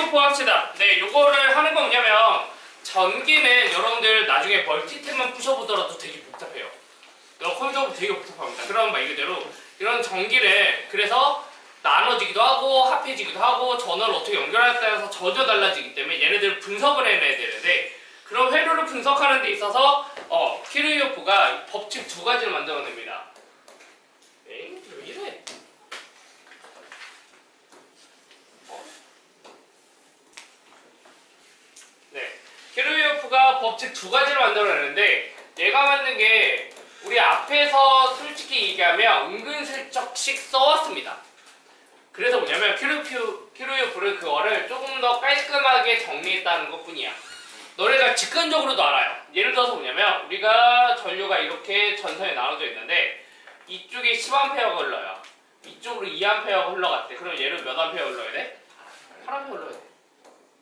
캐리오프 합시다. 네, 요거를 하는 건 뭐냐면 전기는 여러분들 나중에 멀티탭만 부셔보더라도 되게 복잡해요. 컴퓨터도 되게 복잡합니다. 그럼 말 그대로 이런 전기를 그래서 나눠지기도 하고 합해지기도 하고 전원을 어떻게 연결하냐에 따라서 전혀 달라지기 때문에 얘네들을 분석을 해내야 되는데 그런 회로를 분석하는 데 있어서 캐리오프가 법칙 두 가지를 만들어냅니다. 에잉? 왜 이래? 네, 캐리오프가 법칙 두 가지를 만들어내는데 얘가 만든 게 우리 앞에서 솔직히 얘기하면 은근슬쩍씩 써왔습니다. 그래서 뭐냐면 캐리오프를 그거를 조금 더 깔끔하게 정리했다는 것 뿐이야. 너네가 직관적으로도 알아요. 예를 들어서 뭐냐면 우리가 전류가 이렇게 전선에 나눠져 있는데 이쪽에 10A가 흘러요. 이쪽으로 2A가 흘러갔대. 그럼 얘를 몇 A 흘러야 돼? 8A 흘러야 돼.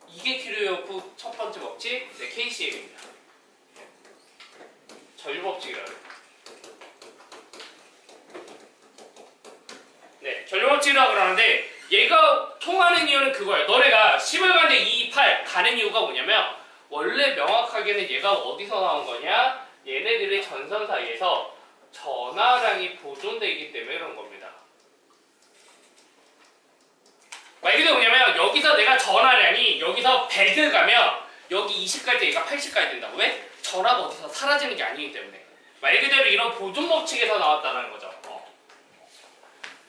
이게 캐리오프 첫 번째 법칙, 네, KCM입니다. 전류 법칙이라고 해요. 네, 전류 법칙이라고 그러는데 얘가 통하는 이유는 그거예요. 너네가 10을 가는데 2, 8 가는 이유가 뭐냐면 원래 명확하게는 얘가 어디서 나온 거냐? 얘네들의 전선 사이에서 전하량이 보존되어 있기 때문에 그런 겁니다. 말 그대로 뭐냐면 여기서 내가 전하량이 여기서 100을 가면 여기 20 갈 때 얘가 80 가야 된다고. 왜? 전하가 어디서 사라지는 게 아니기 때문에. 말 그대로 이런 보존 법칙에서 나왔다는 거죠.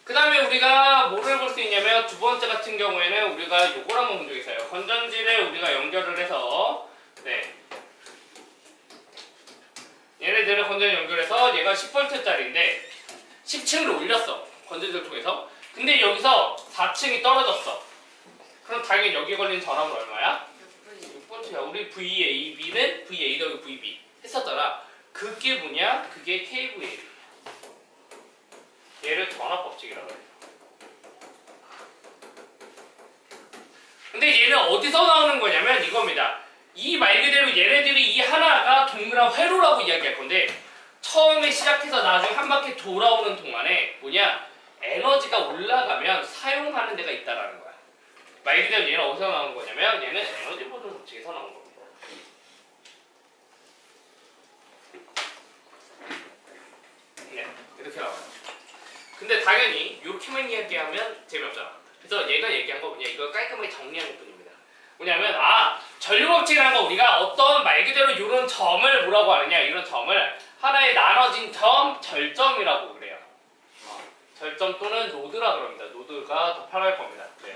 그 다음에 우리가 뭐를 볼 수 있냐면 두 번째 같은 경우에는 우리가 요걸 한번 본 적이 있어요. 건전지를 우리가 연결을 해서 네, 얘네들을 건전지 연결해서 얘가 10V짜리인데 10층으로 올렸어. 건전지를 통해서. 근데 여기서 4층이 떨어졌어. 그럼 당연히 여기 걸린 전압은 얼마야? 6V야. 우리 VAB는 VAW VB 했었잖아. 그게 뭐냐? 그게 KVA. 얘를 전압법칙이라고 해요. 근데 얘는 어디서 나오는 거냐면 이겁니다. 이 말 그대로 얘네들이 이 하나가 동그란 회로라고 이야기할 건데 처음에 시작해서 나중에 한 바퀴 돌아오는 동안에 뭐냐? 에너지가 올라가면 사용하는 데가 있다라는 거야. 말 그대로 얘는 어디서 나오는 거냐면 얘는 에너지 보존 법칙에서 나온 겁니다. 네, 이렇게 나와요. 근데 당연히 이렇게만 이야기하면 재미없잖아. 그래서 얘가 얘기한 거 뭐냐, 이걸 깔끔하게 정리한 것 뿐입니다. 뭐냐면 전류법칙이라는 거 우리가 어떤 말 그대로 이런 점을 뭐라고 하느냐, 이런 점을 하나의 나눠진 점, 절점이라고 그래요. 절점 또는 노드라고 합니다. 노드가 더 편할 겁니다. 네,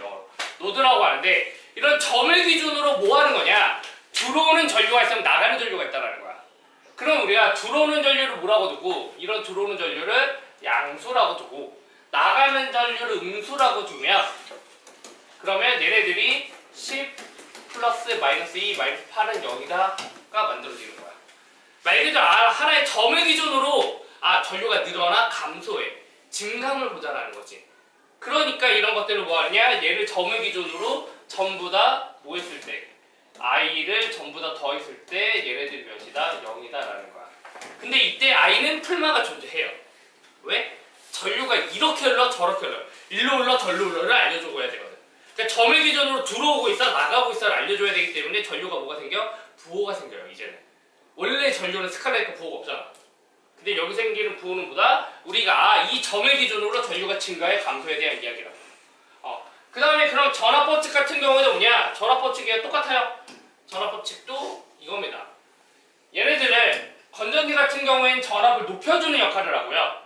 노드라고 하는데 이런 점을 기준으로 뭐 하는 거냐, 들어오는 전류가 있으면 나가는 전류가 있다는 거야. 그럼 우리가 들어오는 전류를 뭐라고 두고 이런 들어오는 전류를 양수라고 두고 나가는 전류를 음수라고 두면 그러면 얘네들이 10 플러스 마이너스 2 마이너스 8은 0이다가 만들어지는 거야. 말 그대로 하나의 점을 기준으로 전류가 늘어나 감소해. 증감을 보자라는 거지. 그러니까 이런 것들을 뭐 하느냐, 얘를 점을 기준으로 전부 다 뭐 했을 때 i를 전부 다 더했을 때 얘네들이 몇이다? 0이다라는 거야. 근데 이때 i는 풀마가 존재해요. 왜? 전류가 이렇게 흘러 저렇게 흘러 일로 흘러 절로 흘러를 알려줘야 되거든. 그러니까 점을 기준으로 들어오고 있어 나가고 있어를 알려줘야 되기 때문에 전류가 뭐가 생겨? 부호가 생겨요. 이제는 원래 전류는 스칼라니까 부호가 없잖아. 근데 여기 생기는 부호는 뭐다? 우리가 이 점을 기준으로 전류가 증가해 감소에 대한 이야기라고. 그 다음에 그럼 전압법칙 같은 경우에는 뭐냐? 전압법칙이 똑같아요. 전압법칙도 이겁니다. 얘네들은 건전지 같은 경우에는 전압을 높여주는 역할을 하고요.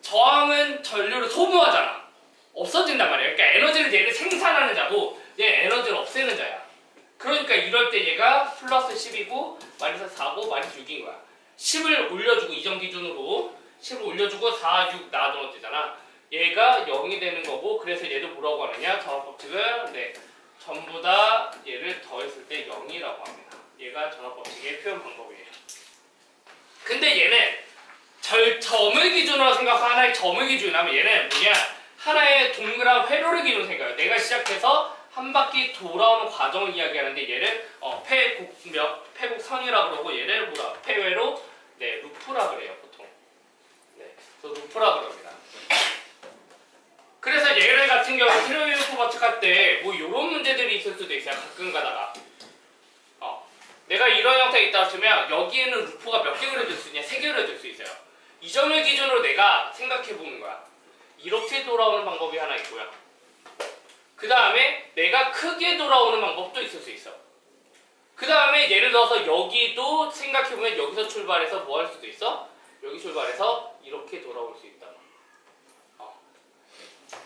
저항은 전류를 소모하잖아. 없어진단 말이에요. 그러니까 에너지를 얘를 생산하는 자고 얘 에너지를 없애는 자야. 그러니까 이럴 때 얘가 플러스 10이고 마이너스 4고 마이너스 6인 거야. 10을 올려주고 이전 기준으로 10을 올려주고 4, 6 나눠 되잖아. 얘가 0이 되는 거고 그래서 얘를 뭐라고 하느냐? 전압법칙은 네, 전부 다 얘를 더했을 때 0이라고 합니다. 얘가 전압법칙의 표현 방법이에요. 근데 얘는 점을 기준으로 생각하고 하나의 점을 기준으로 하면 얘는 뭐냐? 하나의 동그란 회로를 기준으로 생각해요. 내가 시작해서 한 바퀴 돌아오는 과정을 이야기하는데 얘를 폐곡선이라고 그러고 얘를 뭐라? 폐회로 네, 루프라 그래요, 보통. 네, 그래서 루프라 그럽니다. 그래서 얘네 같은 경우 트리오프 버측할 때 뭐 이런 문제들이 있을 수도 있어요. 가끔 가다가 내가 이런 형태가 있다고 치면 여기에는 루프가 몇 개 그려질 수 있냐? 3개 그려질 수 있어요. 이 점을 기준으로 내가 생각해 보는 거야. 이렇게 돌아오는 방법이 하나 있고요. 그 다음에 내가 크게 돌아오는 방법도 있을 수 있어. 그 다음에 예를 들어서 여기도 생각해보면 여기서 출발해서 뭐 할 수도 있어? 여기 출발해서 이렇게 돌아올 수 있다.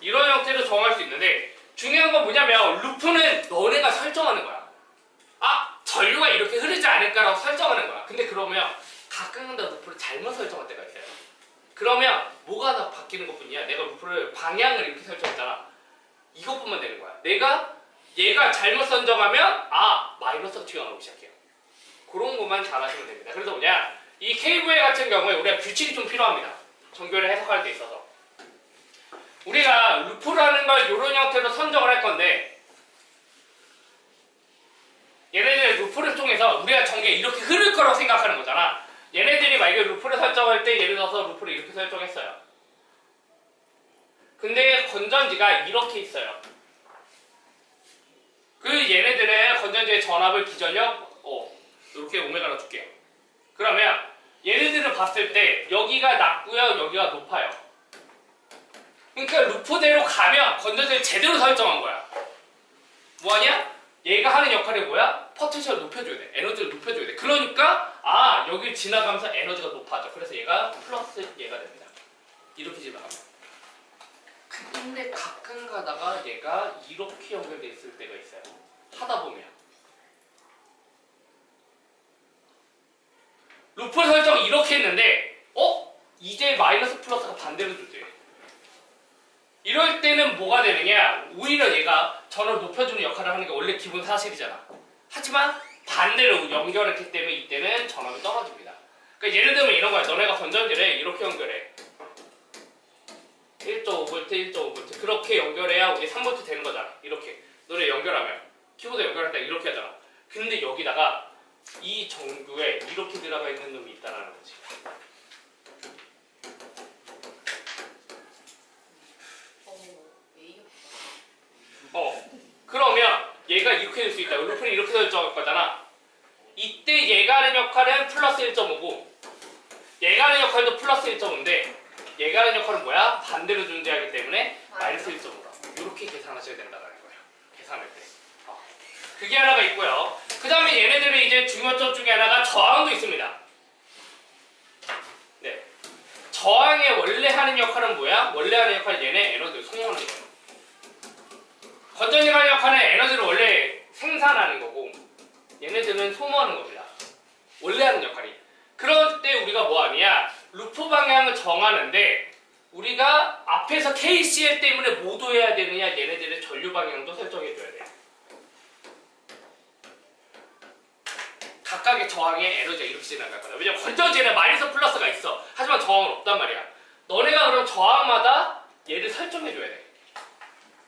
이런 형태로 정할 수 있는데 중요한 건 뭐냐면 루프는 너네가 설정하는 거야. 전류가 이렇게 흐르지 않을까라고 설정하는 거야. 근데 그러면 가끔은 더 루프를 잘못 설정할 때가 있어요. 그러면 뭐가 다 바뀌는 것뿐이야. 내가 루프를 방향을 이렇게 설정했잖아. 이것뿐만 되는 거야. 얘가 잘못 선정하면 마이너스가 튀어나오기 시작해요. 그런 것만 잘 하시면 됩니다. 그래서 뭐냐, 이 KVA 같은 경우에 우리가 규칙이 좀 필요합니다. 전교를 해석할 때 있어서 우리가 루프라는 걸 이런 형태로 선정을 할 건데, 얘네들 루프를 통해서 우리가 전개 이렇게 흐를 거라고 생각하는 거잖아. 얘네들이 만약에 루프를 설정할 때 예를 들어서 루프를 이렇게 설정했어요. 근데 건전지가 이렇게 있어요. 얘네들의 건전지의 전압을 기전력 이렇게 오메가로 줄게요. 그러면 얘네들을 봤을 때 여기가 낮고요, 여기가 높아요. 그러니까 루프대로 가면 건전지를 제대로 설정한 거야. 뭐하냐? 얘가 하는 역할이 뭐야? 포텐셜을 높여줘야 돼. 에너지를 높여줘야 돼. 그러니까 여기를 지나가면서 에너지가 높아져. 그래서 얘가 플러스 얘가 됩니다. 이렇게 지나가면. 근데 가끔 가다가 얘가 이렇게 연결돼 있을 때가 있어요. 하다 보면 루프 설정 이렇게 했는데 이제 마이너스 플러스가 반대로 주지. 이럴 때는 뭐가 되느냐, 오히려 얘가 전압을 높여주는 역할을 하는 게 원래 기본 사실이잖아. 하지만 반대로 연결했기 때문에 이때는 전압이 떨어집니다. 그러니까 예를 들면 이런 거야. 너네가 건전지를 이렇게 연결해. 1.5V, 1.5V 그렇게 연결해야 우리 3V 되는 거잖아. 이렇게 너네 연결하면 키보드 연결할 때 이렇게 하잖아. 근데 여기다가 이 전구에 이렇게 들어가 있는 놈이 있다는 거지. 그러면 얘가 이렇게 될 수 있다. 루프는 이렇게 설정할 거잖아. 이때 얘가 하는 역할은 플러스 1.5고 얘가 하는 역할도 플러스 1.5인데 얘가 하는 역할은 뭐야? 반대로 존재하기 때문에 마이너스 1.5다. 이렇게 계산하셔야 된다는 거예요. 계산할 때. 그게 하나가 있고요. 그 다음에 얘네들의 이제 중요한 점 중에 하나가 저항도 있습니다. 네. 저항의 원래 하는 역할은 뭐야? 원래 하는 역할은 얘네 에너지를 소모하는 거예요. 건전지가 하는 역할은 에너지를 원래 생산하는 거고 얘네들은 소모하는 겁니다. 원래 하는 역할이. 그럴 때 우리가 뭐 하느냐? 루프 방향을 정하는데 우리가 앞에서 KCL 때문에 뭐 둬야 되느냐? 얘네들의 전류 방향도 설정해줘야 돼요. 각각의 저항에 에너지가 이렇게 지나갈 거다. 왜냐면 건전지에는 마이너스 플러스가 있어. 하지만 저항은 없단 말이야. 너네가 그럼 저항마다 얘를 설정해줘야 돼.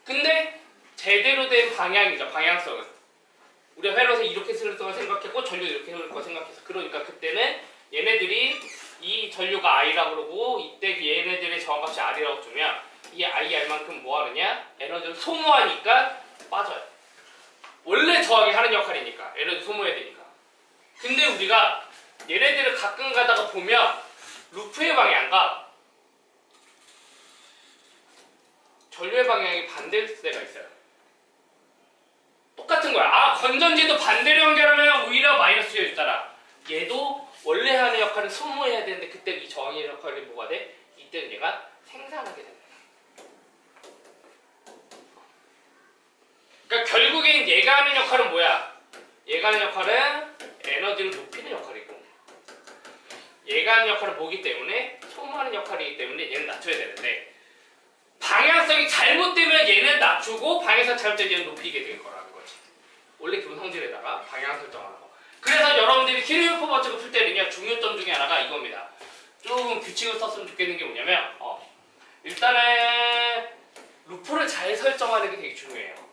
근데 제대로 된 방향이죠. 방향성은. 우리가 회로에서 이렇게 쓸 거 생각했고 전류 이렇게 흐를 거 생각했어. 그러니까 그때는 얘네들이 이 전류가 I라고 그러고 이때 얘네들의 저항값이 R이라고 주면 이 I, R만큼 뭐 하느냐? 에너지를 소모하니까 빠져요. 원래 저항이 하는 역할이니까. 에너지 소모해야 되니까. 근데 우리가 얘네들을 가끔 가다가 보면 루프의 방향과 전류의 방향이 반대일 때가 있어요. 똑같은 거야. 건전지도 반대로 연결하면 오히려 마이너스가 있잖아. 얘도 원래 하는 역할은 소모해야 되는데 그때 이 저항의 역할이 뭐가 돼? 이때는 얘가 생산하게 된다. 그러니까 결국엔 얘가 하는 역할은 뭐야? 얘가 하는 역할은 에너지를 높이는 역할이고 얘가 하는 역할은 뭐기 때문에 소모하는 역할이기 때문에 얘는 낮춰야 되는데 방향성이 잘못되면 얘는 낮추고 방향성 잘못되면 얘는 높이게 될 거라는 거지. 원래 기본 성질에다가 방향 설정하는 거. 그래서 여러분들이 키르요프 법칙을 풀 때는요 중요점 중에 하나가 이겁니다. 좀 규칙을 썼으면 좋겠는 게 뭐냐면 일단은 루프를 잘 설정하는 게 되게 중요해요.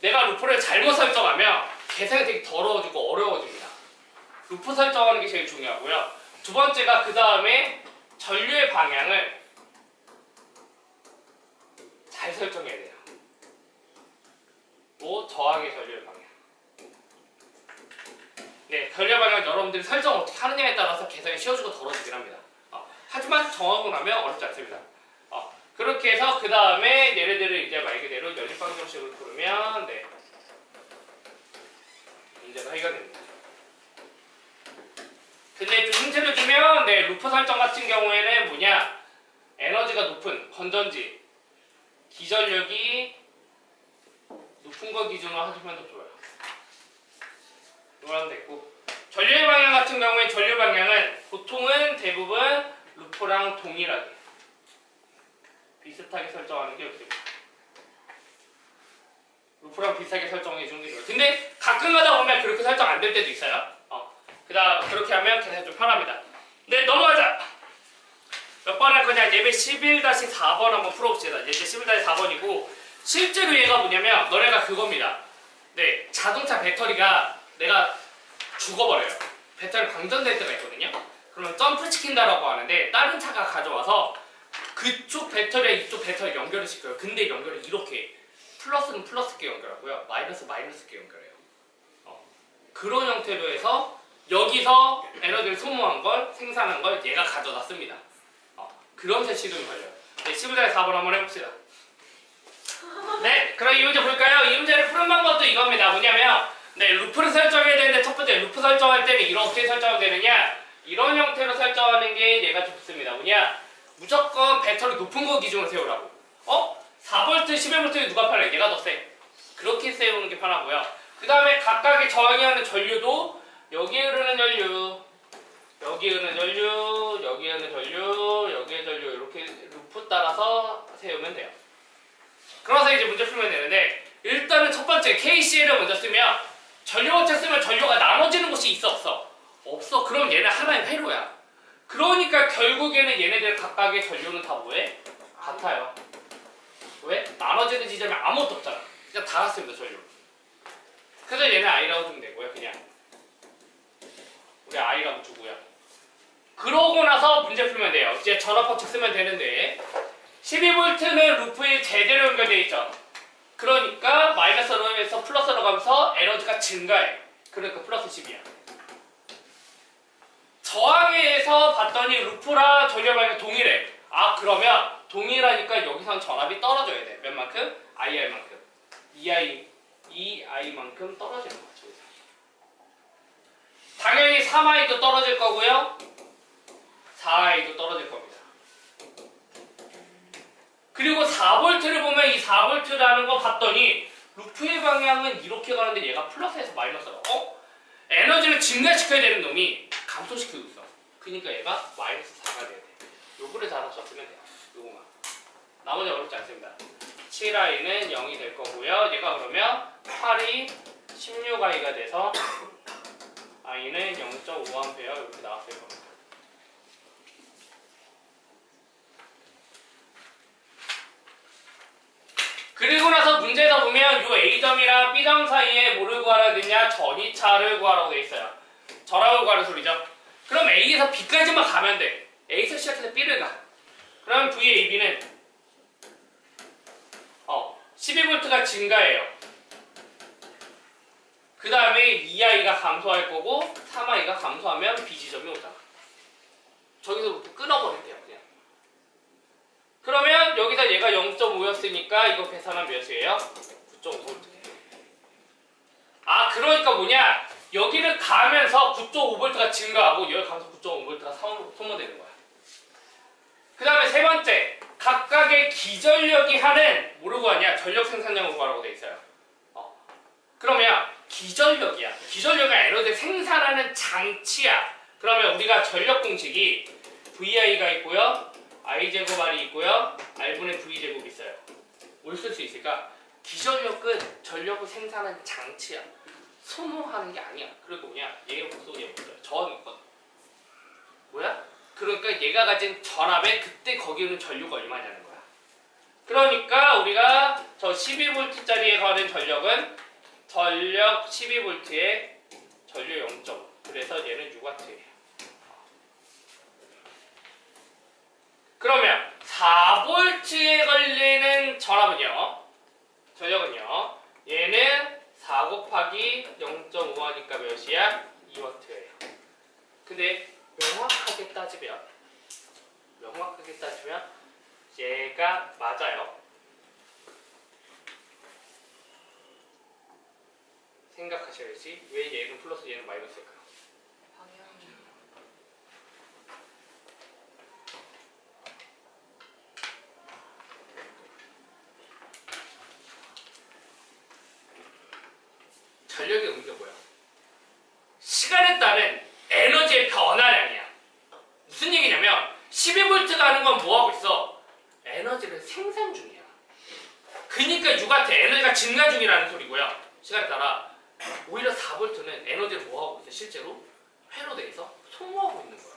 내가 루프를 잘못 설정하면 계산이 되게 더러워지고 어려워집니다. 루프 설정하는 게 제일 중요하고요. 두 번째가 그 다음에 전류의 방향을 잘 설정해야 돼요. 뭐 저항의 전류의 방향. 네, 전류의 방향 여러분들이 설정 어떻게 하느냐에 따라서 계산이 쉬워지고 덜어지긴 합니다. 하지만 정하고 나면 어렵지 않습니다. 그렇게 해서 그 다음에 얘네들을 이제 말 그대로 연립방정식으로 풀으면 네, 문제가 해결됩니다. 근데 좀 힌트를 주면 네, 루프 설정 같은 경우에는 뭐냐, 에너지가 높은 건전지, 기전력이 높은 거 기준으로 하시면 더 좋아요. 이걸 하면 됐고, 전류의 방향 같은 경우에 전류 방향은 보통은 대부분 루프랑 동일하게 비슷하게 설정하는 게 좋습니다. 루프랑 비슷하게 설정해 주는 게 좋아요. 근데 가끔 가다 보면 그렇게 설정 안 될 때도 있어요. 그다음 그렇게 하면 계산이 좀 편합니다. 네, 넘어가자. 몇 번 할 거냐? 예배 11-4번 한번 풀어봅시다. 예배 11-4번이고 실제로 얘가 뭐냐면 너네가 그겁니다. 네, 자동차 배터리가 내가 죽어버려요. 배터리 방전될 때가 있거든요. 그러면 점프 시킨다라고 하는데 다른 차가 가져와서 그쪽 배터리와 이쪽 배터리 연결을 시켜요. 근데 연결을 이렇게 플러스는 플러스께 연결하고요. 마이너스께 연결해요. 그런 형태로 해서 여기서 에너지를 소모한 걸 생산한 걸 얘가 가져다 씁니다. 그런 시간이 걸려요. 네, 15-4번 한번 해봅시다. 네, 그럼 이 문제 볼까요? 이 문제를 푸는 방법도 이겁니다. 뭐냐면 네, 루프를 설정해야 되는데 첫 번째 루프 설정할 때는 이렇게 설정하면 되느냐, 이런 형태로 설정하는 게 얘가 좋습니다. 뭐냐, 무조건 배터리 높은 거 기준으로 세우라고. 4V, 12V 누가 편해? 얘가 더 세. 그렇게 세우는 게 편하고요. 그 다음에 각각의 저항이 하는 전류도 여기 흐르는 전류, 여기 흐르는 전류, 여기 흐르는 전류, 여기의 전류 이렇게 루프 따라서 세우면 돼요. 그래서 이제 문제 풀면 되는데 일단은 첫 번째 KCL을 먼저 쓰면 전류업체 쓰면 전류가 나눠지는 곳이 있어 없어? 없어. 그럼 얘는 하나의 회로야. 그러니까 결국에는 얘네들 각각의 전류는 다 뭐해? 같아요. 왜? 나눠지는 지점에 아무것도 없잖아. 그냥 다 같습니다, 전류. 그래서 얘는 I라고 주면 되고요. 그냥 우리 I라고 주고요. 그러고 나서 문제 풀면 돼요. 이제 전압법칙 쓰면 되는데 12V는 루프에 제대로 연결되어 있죠. 그러니까 마이너스로 해서 플러스로 가면서 에너지가 증가해. 그러니까 플러스 10이야. 저항에서 봤더니 루프랑 전류 방향이 동일해. 그러면 동일하니까 여기선 전압이 떨어져야 돼. 몇 만큼? IR만큼. EI만큼 떨어지는 거죠. 당연히 3I도 떨어질 거고요. 4I도 떨어질 겁니다. 그리고 4V를 보면 이 4V라는 거 봤더니 루프의 방향은 이렇게 가는데 얘가 플러스에서 마이너스로 에너지를 증가시켜야 되는 놈이 감소시키고 있어. 그러니까 얘가 마이너스 4가 돼야 돼. 요거를 잘하셨으면 돼요. 요거만. 나머지 어렵지 않습니다. 7I는 0이 될 거고요. 얘가 그러면 8이 16I가 돼서 I는 0.5A 이렇게 나왔을 겁니다. 그리고 나서 문제에서 보면 이 A점이랑 B점 사이에 뭐를 구하라 되냐? 전이차를 구하라고 돼 있어요. 전압을 구하는 소리죠. 그럼 A에서 B까지만 가면 돼. A에서 시작해서 B를 가. 그럼 VAB는 12V가 증가해요. 그 다음에 2I가 감소할 거고 3I가 감소하면 B 지점이 오잖아. 저기서 끊어버릴게요. 그냥. 그러면 여기서 얘가 0.5였으니까 이거 계산하면 몇이에요? 9.5V. 그러니까 뭐냐? 여기를 가면서 9.5V가 증가하고 여기 가면서 9.5V가 소모되는 거야. 그 다음에 세 번째, 각각의 기전력이 하는 뭐를 구하냐? 전력 생산량을 구하라고 돼 있어요. 그러면 기전력이야. 기전력은 에너지 생산하는 장치야. 그러면 우리가 전력 공식이 VI가 있고요. I제곱 R이 있고요. R분의 V제곱이 있어요. 뭘 쓸 수 있을까? 기전력은 전력을 생산하는 장치야. 소모하는 게 아니야. 그리고 뭐냐? 얘가 무슨 얘 뭐야? 저항이 있거든. 뭐야? 그러니까 얘가 가진 전압에 그때 거기는 전류가 얼마냐는 거야. 그러니까 우리가 저 12V짜리에 가는 전력은 전력 12V에 전류 0.5. 그래서 얘는 6W예요. 그러면 4V에 걸리는 전력은요. 얘는 4 곱하기 0.5하니까 몇이야? 2W예요. 근데 명확하게 따지면 얘가 맞아요. 생각하셔야지. 왜 얘는 플러스 얘는 마이너스일까요? 방향이 전력의 의미가 뭐야? 시간에 따른 에너지의 변화량이야. 무슨 얘기냐면 12V가 하는 건 뭐하고 있어? 에너지를 생산 중이야. 그러니까 U 같아. 에너지가 증가 중이라는 소리고요. 시간에 따라 오히려 4V는 에너지를 뭐하고 있어? 실제로 회로 돼서 소모하고 있는 거야.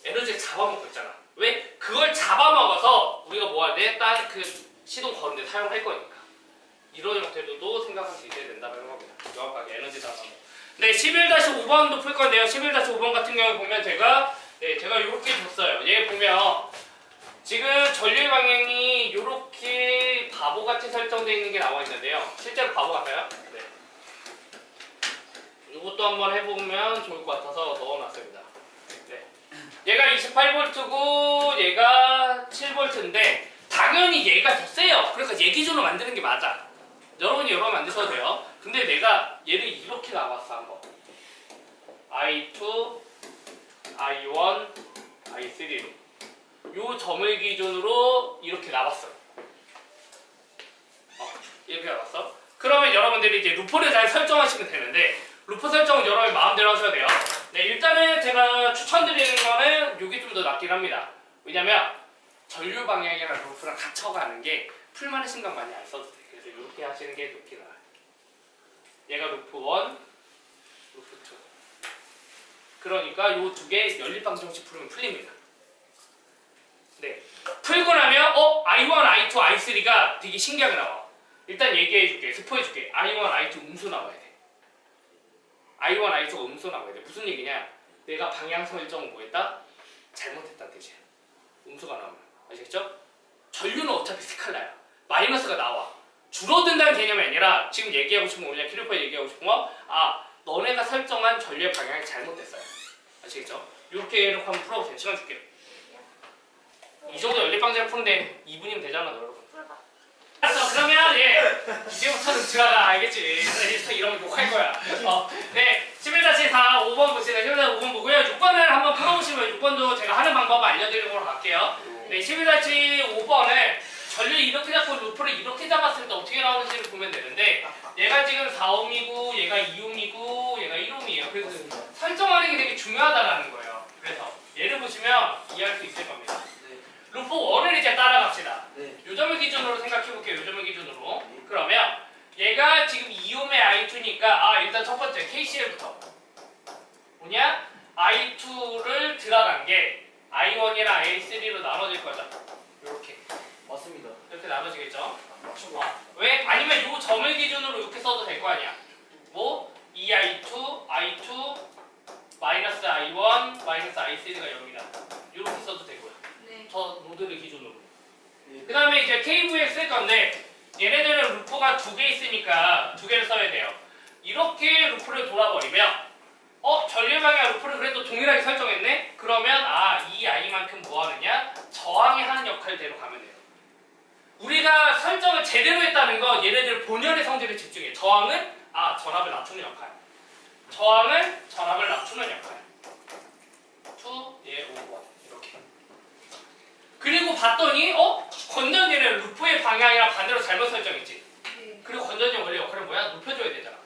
에너지를 잡아먹고 있잖아. 왜? 그걸 잡아먹어서 우리가 뭐 할 때? 딱 그 시동 거는데 사용할 거니까. 이런 형태로도 생각할 수 있어야 된다는 겁니다. 명확하게 에너지 잡아먹고. 네, 11-5번도 풀 건데요. 11-5번 같은 경우에 보면 제가 이렇게 줬어요. 얘 보면 지금 전류의 방향이 이렇게 바보같이 설정되어 있는 게 나와 있는데요. 실제로 바보 같아요? 네. 이것도 한번 해보면 좋을 것 같아서 넣어놨습니다. 네. 얘가 28V고 얘가 7V인데 당연히 얘가 더 세요. 그러니까 얘 기준으로 만드는 게 맞아. 여러분이 여러 번 만드셔도 돼요. 근데 내가 얘를 이렇게 나왔어 한번. I2, I1, I3로 요 점을 기준으로 이렇게 나왔어. 이렇게 나왔어. 그러면 여러분들이 이제 루프를 잘 설정하시면 되는데 루프 설정은 여러분 마음대로 하셔야 돼요. 네, 일단은 제가 추천드리는 거는 요게 좀 더 낫긴 합니다. 왜냐면 전류 방향이랑 루프랑 같이가는 게 풀만의 신경 많이 안 써도 돼. 그래서 이렇게 하시는 게 좋긴 나아요. 얘가 루프 1, 루프 2. 그러니까 요 두 개 연립방정식 풀으면 풀립니다. 네. 풀고 나면 I1, I2, I3가 되게 신기하게 나와. 일단 얘기해줄게. 스포해줄게. I1, I2 음수 나와야 돼. I1, I2가 음수 나와야 돼. 무슨 얘기냐? 내가 방향 설정을 뭐 했다? 잘못했다는 뜻이야. 음수가 나오면. 아시겠죠? 전류는 어차피 스칼라야. 마이너스가 나와. 줄어든다는 개념이 아니라 지금 얘기하고 싶은 거 뭐냐? 킬로퍼에 얘기하고 싶은 거 너네가 설정한 전류의 방향이 잘못됐어요. 아시겠죠? 이렇게 해놓고 한번 풀어보세요. 시간 줄게요. 이 정도 연립방정식 푸는데 2분이면 되잖아, 여러분. 알았어, 그러면 이제부터는 들어가. 알겠지? 이런 거 욕할 거야. 네, 11-4 5번 보시다. 11-5번 보고요. 6번을 한번 풀어보시면 6번도 제가 하는 방법 알려드리도록 할게요. 네, 11-5번은 전류 이렇게 잡고 루프를 이렇게 잡았을 때 어떻게 나오는지를 보면 되는데 얘가 지금 4ohm이고 얘가 2ohm이고 얘가 1ohm이에요. 그래서 설정하는 게 되게 중요하다는 거예요. 그래서 얘를 보시면 이해할 수 있을 겁니다. 루프 1을 이제 따라갑시다. 네. 요점을 기준으로 생각해볼게요. 요점을 기준으로. 그러면 얘가 지금 2ohm의 I2니까 일단 첫 번째 KCL부터 뭐냐? I2를 들어간 게 I1이랑 I3로 나눠질 거죠. 이렇게. 맞습니다. 이렇게 나눠지겠죠? 왜? 아니면 요 점을 기준으로 이렇게 써도 될 거 아니야. 뭐? 2I2, I2, 마이너스 I1, 마이너스 I3가 0이다. 이렇게 써도 되고요. 네. 저 노드를 기준으로. 네. 그 다음에 이제 KV에 쓸 건데 얘네들은 루프가 2개 있으니까 2개를 써야 돼요. 이렇게 루프를 돌아버리면 전류 방향 루프를 그래도 동일하게 설정했네? 그러면 이 I만큼 뭐 하느냐? 저항이 하는 역할대로 가면 돼요. 우리가 설정을 제대로 했다는 건 얘네들 본연의 성질에 집중해. 저항은 전압을 낮추는 역할. 저항은 전압을 낮추는 역할. 2, 5번 이렇게. 그리고 봤더니 건전지는 루프의 방향이랑 반대로 잘못 설정했지. 네. 그리고 건전지 원래 역할은 뭐야? 눕혀줘야 되잖아.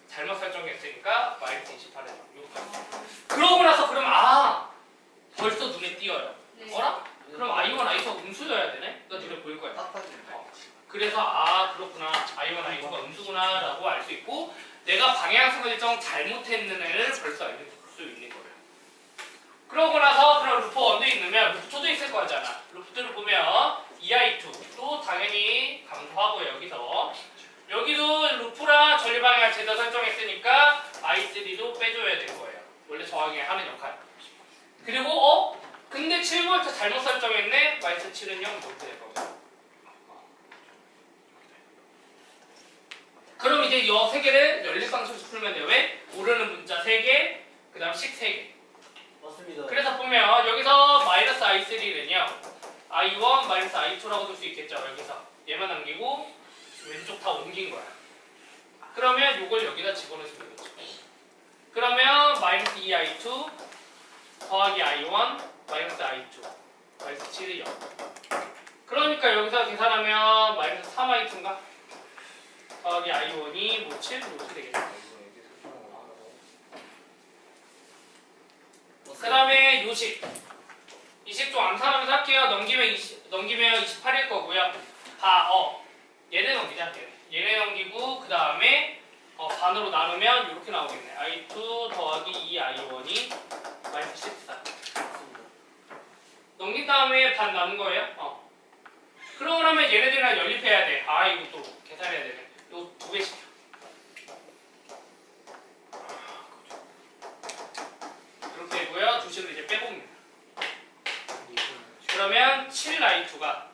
잘못 설정했으니까 마이너스 28에 그러고 나서 그럼 벌써 눈에 띄어요. 네. 어라? 그럼 I1, I2가 음수여야 되네? 이거 뒤에 보일 거야. 빡빡이. 그래서 그렇구나. I1, I2가 음수구나 라고 알 수 있고 내가 방향 설정 잘못했는 애를 벌써 알 수 있는 거예요. 그러고 나서 그럼 루프 1도 있으면 루프 2도 있을 거잖아. 루프 2를 보면 2I2도 당연히 감소하고 여기도 루프랑 전류 방향 제대로 설정했으니까 I3도 빼줘야 될 거예요. 원래 저항이 하는 역할. 그리고 근데 7V 잘못 설정했네. 마이너스 7은 0 이렇게 될 겁니다. 그럼 이제 이 세 개를 연립방식으로 풀면 돼요. 왜? 오르는 문자 3개, 그 다음 식 3개. 맞습니다. 그래서 보면 여기서 마이너스 i3는요. i1 마이너스 i2라고 둘 수 있겠죠. 여기서 얘만 남기고 왼쪽 다 옮긴 거야. 그러면 이걸 여기다 집어넣으시면 되겠죠. 그러면 마이너스 2i2 더하기 i1 마이너스 i2 마이너스 7이 0. 그러니까 여기서 계산하면 마이너스 3i2인가? 더하기 i1이 뭐 7, 이렇게 되겠죠. 그 다음에 요식. 이 식 좀 암산하면서 할게요. 넘기면 28일 거고요. 얘네 넘기자. 얘네 넘기고 그 다음에 반으로 나누면 이렇게 나오겠네. i2 더하기 2i1이 마이너스 14. 넘긴 다음에 반 남은 거예요. 그러면 얘네들이랑 연립해야 돼. 이거 또 계산해야 되네. 요 2개씩. 이렇게 되고요. 두 식을 이제 빼봅니다. 그러면 7i2가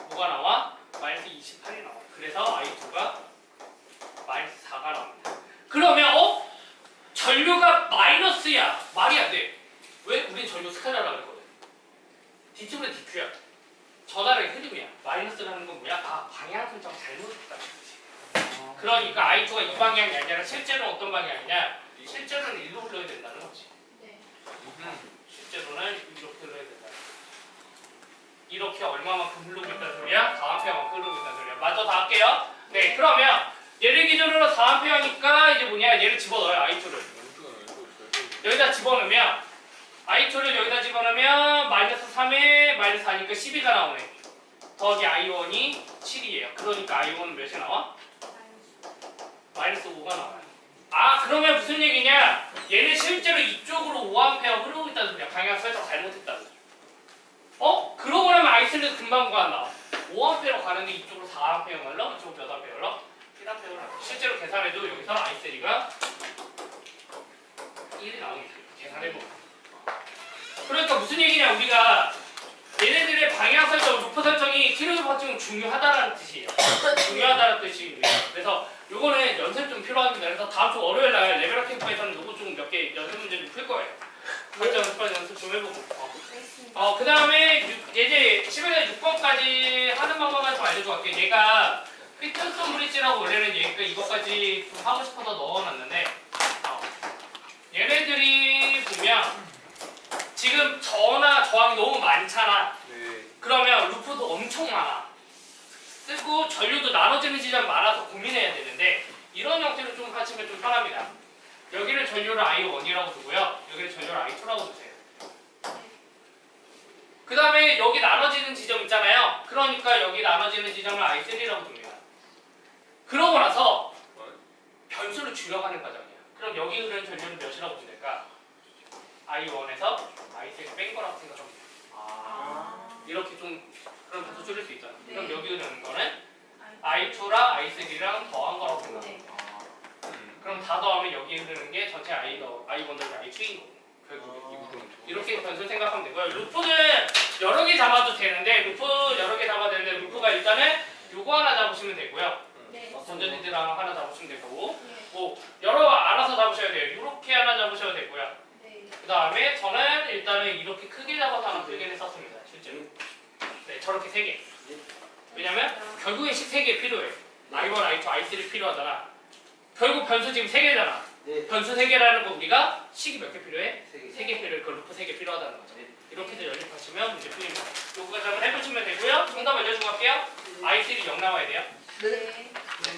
뭐가 나와? 마이너스 28이 나와. 그래서 i2가 마이너스 4가 나옵니다. 그러면 전류가 마이너스야. 말이 안 돼. 왜? 우린 전류 스칼라라고 했거든. D축은 DQ야. 전하의 흐름이야. 마이너스라는 건 뭐야? 방향 설정 잘못했다는 거지. 그러니까 i2가 이 방향이 아니라 실제로는 어떤 방향이냐? 실제로는 일로 흘러야 된다는 거지. 네. 실제로는 이렇게 흘러야 된다. 이렇게 얼마만큼 흐르고 있다는 소리야? 4A만큼 흐르고 있다는 소리야. 맞아, 다 할게요. 네, 그러면 얘를 기준으로 4A니까 이제 뭐냐? 얘를 집어넣어요, i2를. 여기다 집어넣으면 i2를 여기다 집어넣으면 마이너스 3에 마이너스 4니까 12가 나오네. 더하기 i1이 7이에요. 그러니까 i1은 몇이 나와? 마이너스 5가 나와요. 그러면 무슨 얘기냐? 얘는 실제로 이쪽으로 5A 흐르고 있다는 소리야. 방향 설정 잘못했다는 소리야. 그러고 나면 i3도 금방 나와. 5A로 가는데 이쪽으로 4A 흘러? 이쪽으로 몇 A 흘러? 1A 흘러. 실제로 계산해도 여기서 i3가 1이 나옵니다. 계산해보면. 그러니까 무슨 얘기냐? 우리가 얘네들의 방향 설정, 루프 설정이 키로그 설정은 중요하다는 뜻이에요. 중요하다는 뜻이고요. 그래서 요거는 연습 좀 필요합니다. 그래서 다음 주 월요일 날 레벨업 캠프에서는 요거 좀 몇 개 연습 문제를 풀 거예요. 설정 연습 좀 해보고. 그 다음에 이제 11월 6번까지 하는 방법만 좀 알려줘 갈게요. 얘가 피트슨 브릿지라고 원래는 얘가 이것까지 좀 하고 싶어서 넣어놨는데 얘네들이 보면 지금 저나 저항이 너무 많잖아. 네. 그러면 루프도 엄청 많아. 쓰고 전류도 나눠지는 지점 많아서 고민해야 되는데 이런 형태로 좀 하시면 좀 편합니다. 여기를 전류를 i1이라고 두고요. 여기를 전류를 i2라고 두세요. 그 다음에 여기 나눠지는 지점 있잖아요. 그러니까 여기 나눠지는 지점을 i3라고 둡니다. 그러고 나서 변수를 줄여가는 과정이야. 그럼 여기 흐르는 전류는 몇이라고 보면 될까? i1에서 i3를 뺀 거라고 생각하면 돼요. 이렇게 좀 그런 변수 줄일 수 있잖아. 네. 그럼 여기 흐르는 거는 i2랑 i3랑 더한 거라고 생각하면 네. 돼요. 그럼 다 더하면 여기 흐르는 게 전체 i1 더하기 i2인 거고. 결국에 이렇게 변수 생각하면 되고요. 루프는 여러 개 잡아도 되는데 루프가 일단은 요거 하나 잡으시면 되고요. 네. 전자리드랑 하나 잡으시면 되고 네. 뭐 여러 알아서 잡으셔야 돼요. 이렇게 하나 잡으셔도 되고요. 네. 그 다음에 저는 일단은 이렇게 크게 잡아서 하나 3개를 썼습니다. 실제로. 네, 저렇게 3개. 왜냐면 결국에 식 3개 필요해. i1, i2, i3 필요하잖아. 결국 변수 지금 3개잖아. 네. 변수 3개라는 거 우리가 식이 몇 개 필요해? 3개. 3개 필요해. 그 루프 3개 필요하다는 거죠. 네. 이렇게 해서 연립하시면 문제 풀립니다. 요거까지 한번 해보시면 되고요. 정답 알려주고 갈게요. i3 0 나와야 돼요. 네. 네. 네.